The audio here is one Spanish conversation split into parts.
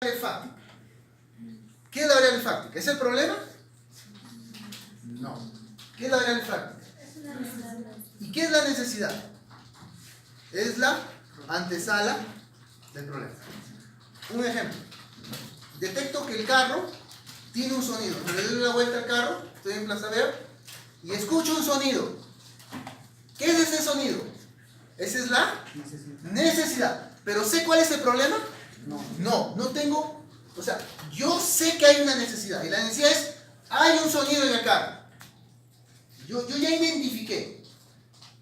fáctica. ¿Qué es la variable fáctica? ¿Es el problema? No. ¿Qué es la variable fáctica? ¿Y qué es la necesidad? Es la antesala del problema. Un ejemplo. Detecto que el carro tiene un sonido. Le doy una vuelta al carro, estoy en Plaza Ver, y escucho un sonido. ¿Qué es ese sonido? Esa es la necesidad. ¿Pero sé cuál es el problema? No tengo. O sea, yo sé que hay una necesidad. Y la necesidad es, hay un sonido en el carro. Yo ya identifiqué.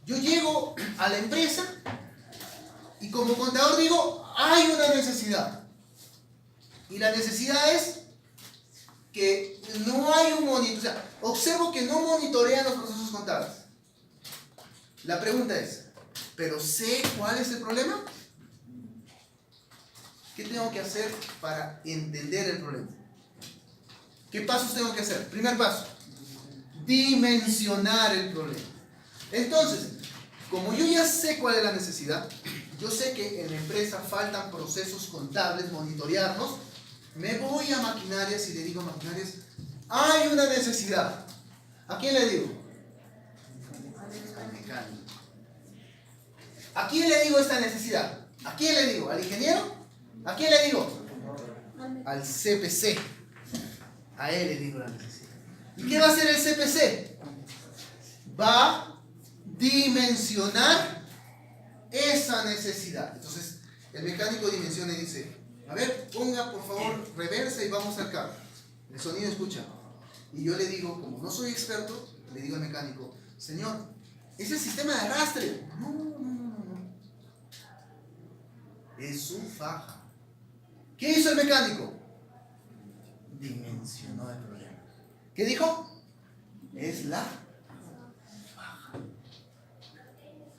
Yo llego a la empresa y como contador digo, hay una necesidad. Y la necesidad es que no hay un monitor. O sea, observo que no monitorean los procesos contables. La pregunta es, ¿pero sé cuál es el problema? ¿Qué tengo que hacer para entender el problema? ¿Qué pasos tengo que hacer? Primer paso, dimensionar el problema. Entonces, como yo ya sé cuál es la necesidad, yo sé que en la empresa faltan procesos contables, monitorearlos, me voy a maquinarias y le digo a maquinarias, hay una necesidad. ¿A quién le digo? Al mecánico. ¿A quién le digo esta necesidad? ¿A quién le digo? ¿Al ingeniero? ¿A quién le digo? Al CPC. A él le digo la necesidad. ¿Y qué va a hacer el CPC? Va a dimensionar esa necesidad. Entonces, el mecánico dimensiona y dice, a ver, ponga por favor reversa y vamos al carro. El sonido escucha. Y yo le digo, como no soy experto, le digo al mecánico, señor, es el sistema de arrastre. No. Es su faja. ¿Qué hizo el mecánico? Dimensionó el problema. ¿Qué dijo? Es la faja.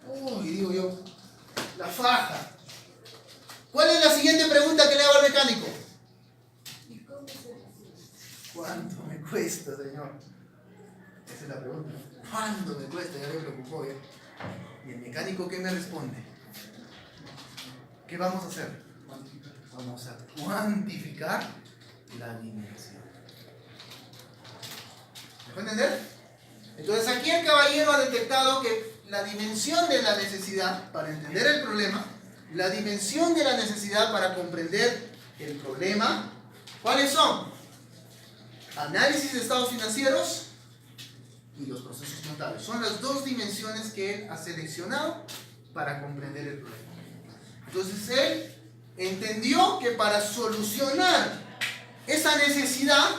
Uy, digo yo, la faja. ¿Cuál es la siguiente pregunta que le hago al mecánico? ¿Cuánto me cuesta, señor? Esa es la pregunta. ¿Cuánto me cuesta? Ya me preocupó, ¿ya? ¿Y el mecánico qué me responde? ¿Qué vamos a hacer? Vamos a cuantificar la dimensión. ¿Me puede entender? Entonces aquí el caballero ha detectado que la dimensión de la necesidad para entender el problema, la dimensión de la necesidad para comprender el problema, ¿cuáles son? Análisis de estados financieros y los procesos contables. Son las dos dimensiones que él ha seleccionado para comprender el problema. Entonces él entendió que para solucionar esa necesidad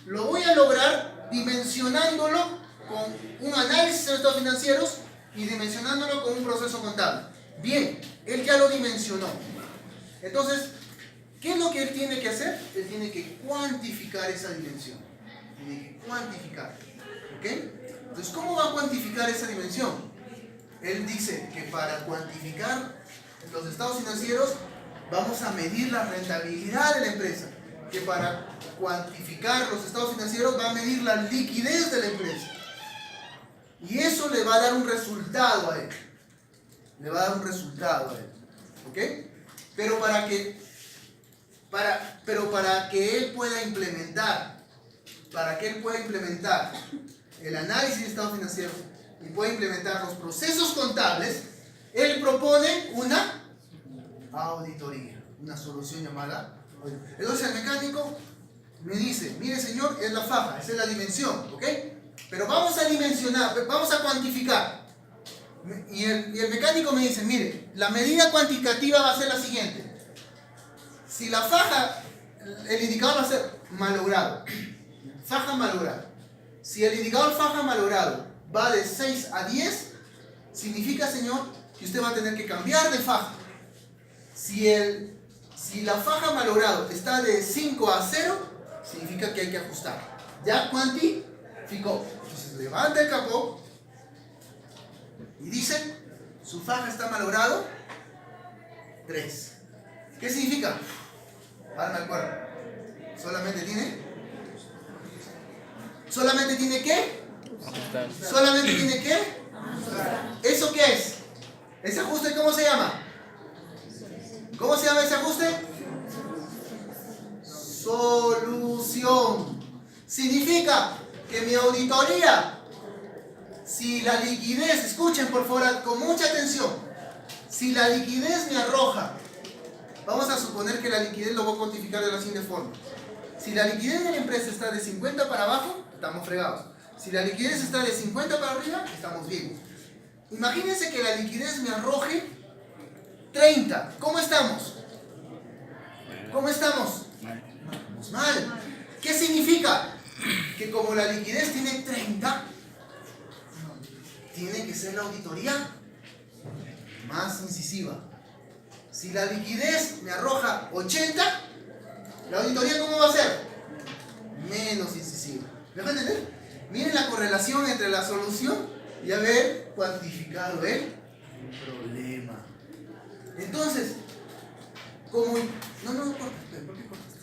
lo voy a lograr dimensionándolo con un análisis de estados financieros y dimensionándolo con un proceso contable. Bien, él ya lo dimensionó. Entonces, ¿qué es lo que él tiene que hacer? Él tiene que cuantificar esa dimensión. Tiene que cuantificar. ¿Ok? Entonces, ¿cómo va a cuantificar esa dimensión? Él dice que para cuantificar los estados financieros vamos a medir la rentabilidad de la empresa. Que para cuantificar los estados financieros va a medir la liquidez de la empresa. Y eso le va a dar un resultado a él. Le va a dar un resultado a él. ¿Ok? Pero para que él pueda implementar, el análisis de estados financieros y pueda implementar los procesos contables, él propone una auditoría, una solución llamada auditoría. Entonces el mecánico me dice, mire señor, es la faja, esa es la dimensión, ¿ok? Pero vamos a dimensionar, vamos a cuantificar. Y el mecánico me dice, mire, la medida cuantitativa va a ser la siguiente. Si la faja, el indicador va a ser malogrado, faja malograda. Si el indicador faja malogrado va de 6 a 10, significa, señor, que usted va a tener que cambiar de faja. Si la faja malogrado está de 5 a 0, significa que hay que ajustar. Ya cuantificó. Entonces levanta el capó y dice, su faja está malogrado 3. ¿Qué significa? Ahora me acuerdo. ¿Solamente tiene qué? ¿Solamente tiene qué? ¿Eso qué es? ¿Ese ajuste cómo se llama? ¿Cómo se llama ese ajuste? solución. Significa que mi auditoría, si la liquidez, escuchen por favor con mucha atención, si la liquidez me arroja, vamos a suponer que la liquidez lo voy a cuantificar de la siguiente forma. Si la liquidez de la empresa está de 50 para abajo, estamos fregados. Si la liquidez está de 50 para arriba, estamos bien. Imagínense que la liquidez me arroje 30. ¿Cómo estamos? ¿Cómo estamos? Estamos mal. ¿Qué significa? Que como la liquidez tiene 30, tiene que ser la auditoría más incisiva. Si la liquidez me arroja 80, la auditoría ¿cómo va a ser? Menos incisiva. ¿Me van a entender? Miren la correlación entre la solución y haber cuantificado el problema. Entonces, como... No cortes, ¿por qué cortaste?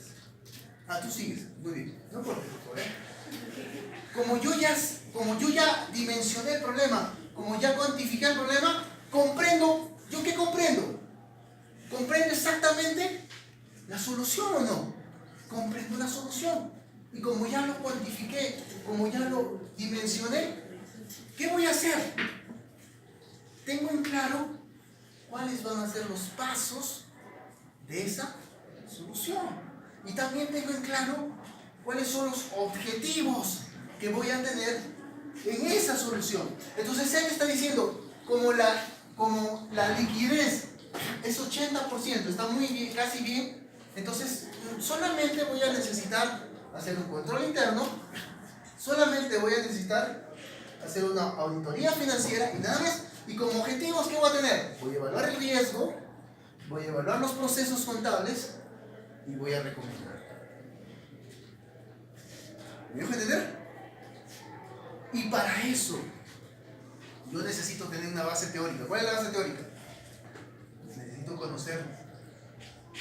Ah, tú sigues, muy bien. No cortes, por favor. Como yo ya dimensioné el problema, como ya cuantifiqué el problema, comprendo. ¿Yo qué comprendo? ¿Comprendo exactamente la solución o no? Comprendo la solución. Y como ya lo cuantifiqué, como ya lo dimensioné, ¿qué voy a hacer? Tengo en claro cuáles van a ser los pasos de esa solución. Y también tengo en claro cuáles son los objetivos que voy a tener en esa solución. Entonces él está diciendo, como la liquidez es 80%, está muy bien, casi bien, entonces solamente voy a necesitar hacer un control interno, solamente voy a necesitar hacer una auditoría financiera y nada más. Y como objetivos, ¿qué voy a tener? Voy a evaluar el riesgo, voy a evaluar los procesos contables y voy a recomendar. ¿Me dejo entender? Y para eso yo necesito tener una base teórica. ¿Cuál es la base teórica? Necesito conocer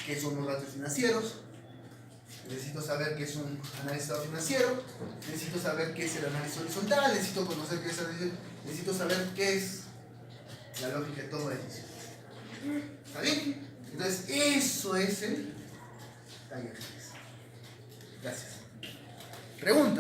qué son los datos financieros, necesito saber qué es un análisis financiero, necesito saber qué es el análisis horizontal, necesito conocer qué es el, necesito saber qué es la lógica de toma de decisiones. ¿Está bien? Entonces, eso es el taller 3. Gracias. Pregunta.